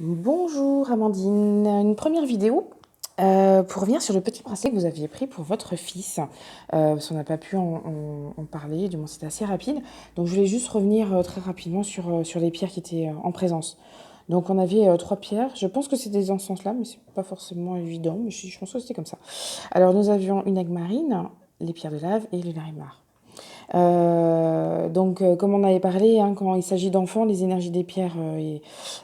Bonjour Amandine, une première vidéo pour revenir sur le petit bracelet que vous aviez pris pour votre fils. Parce qu'on n'a pas pu en parler, du moins c'était assez rapide. Donc je voulais juste revenir très rapidement sur les pierres qui étaient en présence. Donc on avait trois pierres, je pense que c'était dans ce sens-là, mais c'est pas forcément évident, mais je pense que c'était comme ça. Alors nous avions une agmarine, les pierres de lave et le larimar. Comme on avait parlé, hein, quand il s'agit d'enfants, les énergies des pierres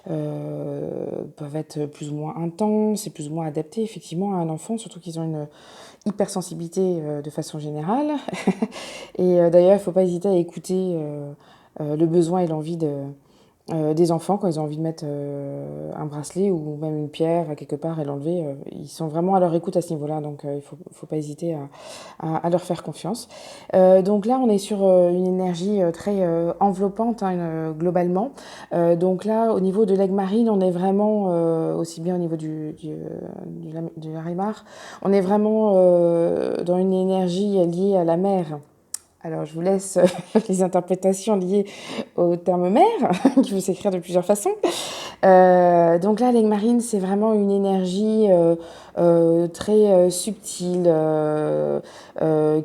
peuvent être plus ou moins intenses et plus ou moins adaptées effectivement à un enfant, surtout qu'ils ont une hypersensibilité de façon générale. D'ailleurs, il ne faut pas hésiter à écouter le besoin et l'envie des enfants quand ils ont envie de mettre un bracelet ou même une pierre quelque part et l'enlever. Ils sont vraiment à leur écoute à ce niveau-là, donc il faut pas hésiter à leur faire confiance. Donc là, on est sur une énergie très enveloppante hein, globalement. Donc là, au niveau de l'aigle marine, on est vraiment, aussi bien au niveau du Larimar, on est vraiment dans une énergie liée à la mer. Alors, je vous laisse les interprétations liées au terme mer, qui peut s'écrire de plusieurs façons. Donc là, l'aigle marine, c'est vraiment une énergie très subtile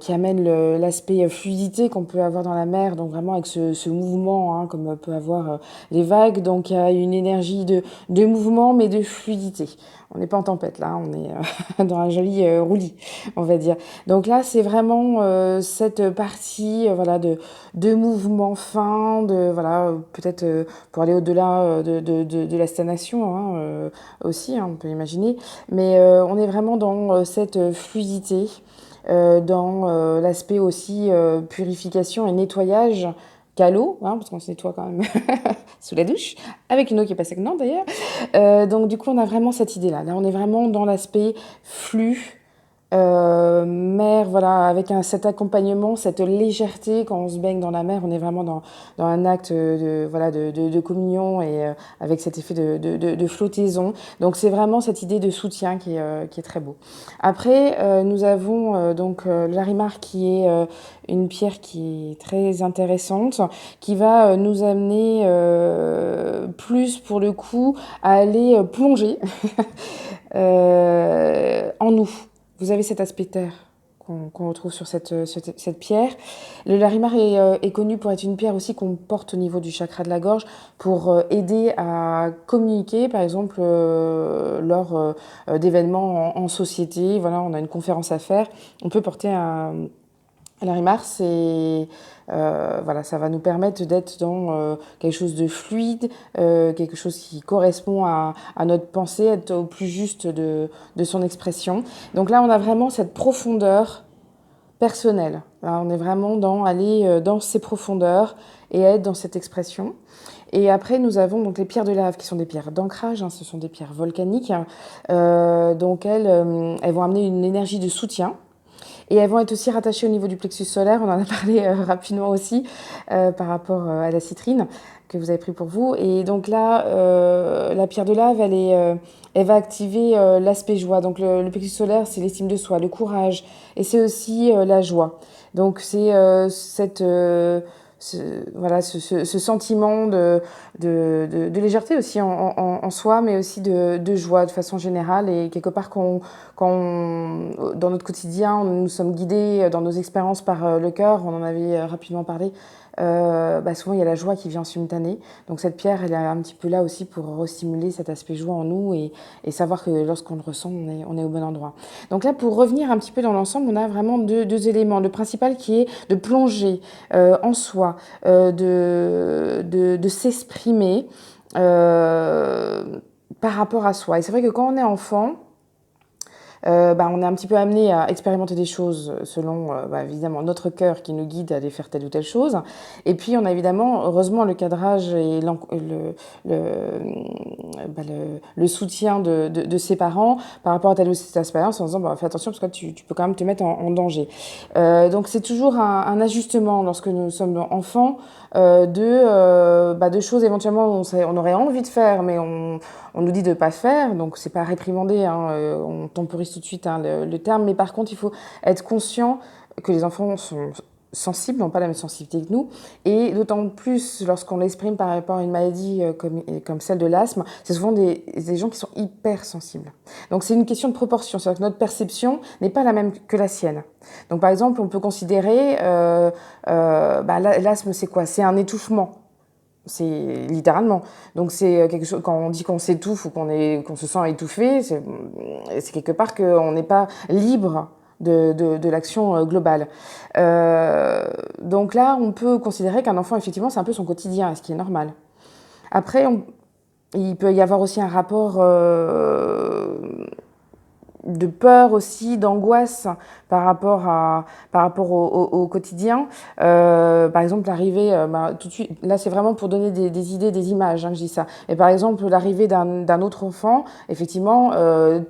qui amène l'aspect fluidité qu'on peut avoir dans la mer, donc vraiment avec ce mouvement, hein, comme peut avoir les vagues. Donc il y a une énergie de mouvement, mais de fluidité. On n'est pas en tempête là, on est dans un joli roulis, on va dire. Donc là, c'est vraiment cette partie voilà, de mouvement fin, de voilà, peut-être pour aller au-delà de la stagnation hein, aussi, hein, on peut imaginer. Mais on est vraiment dans cette fluidité, dans l'aspect aussi purification et nettoyage qu'à l'eau, hein, parce qu'on se nettoie quand même sous la douche, avec une eau qui est pas stagnante d'ailleurs. Donc du coup, on a vraiment cette idée-là. Là, on est vraiment dans l'aspect flux, mer, voilà, avec cet accompagnement, cette légèreté quand on se baigne dans la mer, on est vraiment dans un acte voilà, de communion et avec cet effet de flottaison. Donc c'est vraiment cette idée de soutien qui est très beau. Après, nous avons le larimar qui est une pierre qui est très intéressante, qui va nous amener plus pour le coup à aller plonger en nous. Vous avez cet aspect terre qu'on retrouve sur cette pierre. Le larimar est connu pour être une pierre aussi qu'on porte au niveau du chakra de la gorge pour aider à communiquer, par exemple, lors d'événements en société. Voilà, on a une conférence à faire. On peut porter un larimar, voilà, ça va nous permettre d'être dans quelque chose de fluide, quelque chose qui correspond à notre pensée, être au plus juste de son expression. Donc là, on a vraiment cette profondeur personnelle. Là, on est vraiment dans aller dans ces profondeurs et être dans cette expression. Et après, nous avons donc les pierres de lave qui sont des pierres d'ancrage, hein, ce sont des pierres volcaniques. Donc elles vont amener une énergie de soutien. Et elles vont être aussi rattachées au niveau du plexus solaire. On en a parlé rapidement aussi par rapport à la citrine que vous avez pris pour vous. Et donc là, la pierre de lave, elle va activer l'aspect joie. Donc le plexus solaire, c'est l'estime de soi, le courage. Et c'est aussi la joie. Donc c'est ce, voilà, ce sentiment de légèreté aussi en soi, mais aussi de joie de façon générale. Et quelque part, dans notre quotidien, nous sommes guidés dans nos expériences par le cœur, on en avait rapidement parlé, souvent il y a la joie qui vient en simultané. Donc cette pierre, elle est un petit peu là aussi pour restimuler cet aspect joie en nous et savoir que lorsqu'on le ressent, on est au bon endroit. Donc là, pour revenir un petit peu dans l'ensemble, on a vraiment deux éléments. Le principal qui est de plonger en soi, de s'exprimer par rapport à soi. Et c'est vrai que quand on est enfant, on est un petit peu amené à expérimenter des choses selon évidemment notre cœur qui nous guide à aller faire telle ou telle chose. Et puis on a évidemment, heureusement, le cadrage et le soutien de ses parents par rapport à telle ou telle expérience en disant fais attention parce que tu peux quand même te mettre en danger. Donc c'est toujours un ajustement lorsque nous sommes enfants de choses éventuellement on aurait envie de faire mais on nous dit de ne pas faire, donc c'est pas réprimander, hein, on temporise tout de suite hein, le terme, mais par contre il faut être conscient que les enfants sont sensibles, n'ont pas la même sensibilité que nous, et d'autant plus lorsqu'on l'exprime par rapport à une maladie comme celle de l'asthme, c'est souvent des gens qui sont hypersensibles. Donc c'est une question de proportion, c'est-à-dire que notre perception n'est pas la même que la sienne. Donc par exemple, on peut considérer, l'asthme c'est quoi? C'est un étouffement. C'est littéralement. Donc c'est quelque chose, quand on dit qu'on s'étouffe ou qu'on se sent étouffé, c'est quelque part qu'on n'est pas libre de l'action globale. Donc là, on peut considérer qu'un enfant, effectivement, c'est un peu son quotidien, ce qui est normal. Après, il peut y avoir aussi un rapport de peur aussi, d'angoisse par rapport au quotidien. Par exemple, l'arrivée, tout de suite, là c'est vraiment pour donner des idées, des images, que je dis ça. Et par exemple, l'arrivée d'un autre enfant, effectivement,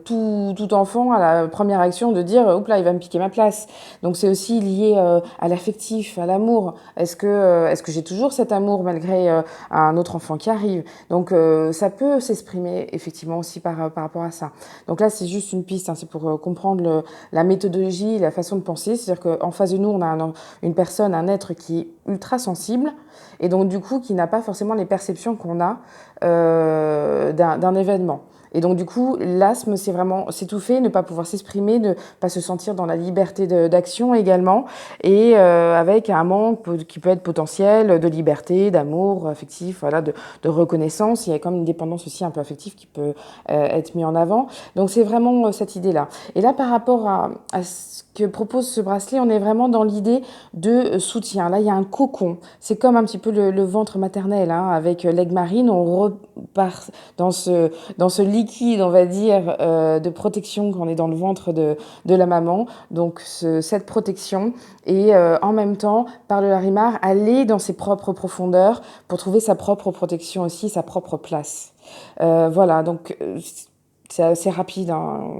tout enfant a la première action de dire, oups là, il va me piquer ma place. Donc c'est aussi lié à l'affectif, à l'amour. Est-ce que j'ai toujours cet amour malgré un autre enfant qui arrive? Donc ça peut s'exprimer effectivement aussi par rapport à ça. Donc là, c'est juste une piste, c'est pour comprendre la méthodologie, la façon de penser. C'est-à-dire qu'en face de nous, on a une personne, un être qui est ultra sensible et donc du coup qui n'a pas forcément les perceptions qu'on a d'un événement. Et donc du coup, l'asthme, c'est vraiment s'étouffer, ne pas pouvoir s'exprimer, ne pas se sentir dans la liberté d'action également, et avec un manque qui peut être potentiel de liberté, d'amour affectif, voilà, de reconnaissance. Il y a comme une dépendance aussi un peu affective qui peut être mise en avant. Donc c'est vraiment cette idée-là. Et là, par rapport à ce que propose ce bracelet, on est vraiment dans l'idée de soutien. Là, il y a un cocon. C'est comme un petit peu le ventre maternel, avec l'aigle marine. On repart dans ce liquide, on va dire, de protection quand on est dans le ventre de la maman. Donc cette protection et en même temps, par le Larimar, aller dans ses propres profondeurs pour trouver sa propre protection aussi, sa propre place. Voilà, donc c'est assez rapide,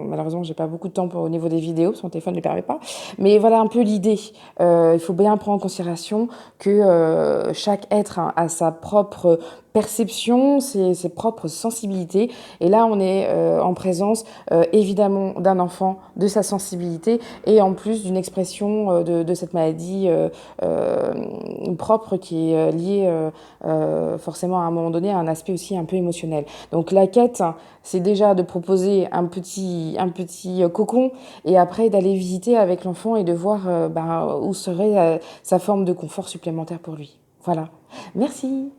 malheureusement j'ai pas beaucoup de temps au niveau des vidéos, son téléphone ne le permet pas, mais voilà un peu l'idée. Il faut bien prendre en considération que chaque être a sa propre perception, ses propres sensibilités, et là on est en présence évidemment d'un enfant, de sa sensibilité, et en plus d'une expression de cette maladie propre qui est liée forcément à un moment donné à un aspect aussi un peu émotionnel. Donc la quête, c'est déjà de proposer un petit cocon et après d'aller visiter avec l'enfant et de voir où serait sa forme de confort supplémentaire pour lui. Voilà. Merci.